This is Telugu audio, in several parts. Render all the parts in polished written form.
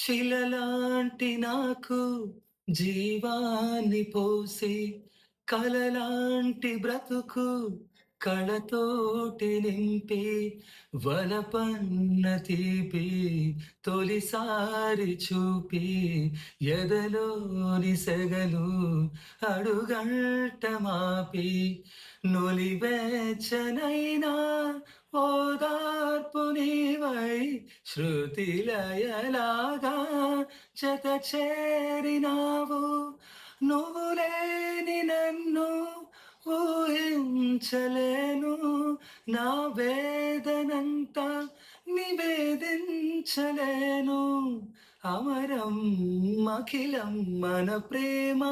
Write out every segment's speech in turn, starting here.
శిలలాంటి నాకు జీవాన్ని పోసి కలలాంటి బ్రతుకు కళతోటి నింపి వలపన్న తీపి తొలిసారి చూపి ఎదలోని సెగలు అడుగంట మాపి నులివెచ్చనైనా ఓదార్పు నీవై శృతిలయలాగా జత చేరినావు నువ్వు లేని నన్ను ఊహించలేను నా వేదనంతా నివేదించలేను అమరం అఖిలం మన ప్రేమ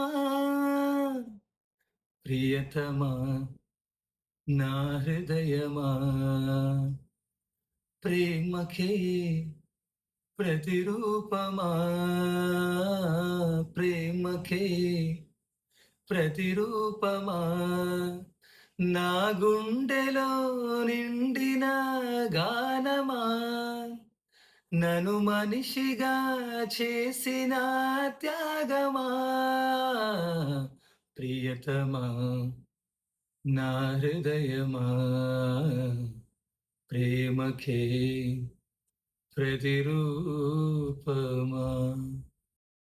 ప్రియతమా నా హృదయమా ప్రేమకే ప్రతిరూపమా ప్రేమకే ప్రతిరూపమా నా గుండెలో నిండిన గానమా నన్ను మనిషిగా చేసిన త్యాగమా ప్రియతమా నా హృదయమా ప్రేమకే ప్రతిరూపమా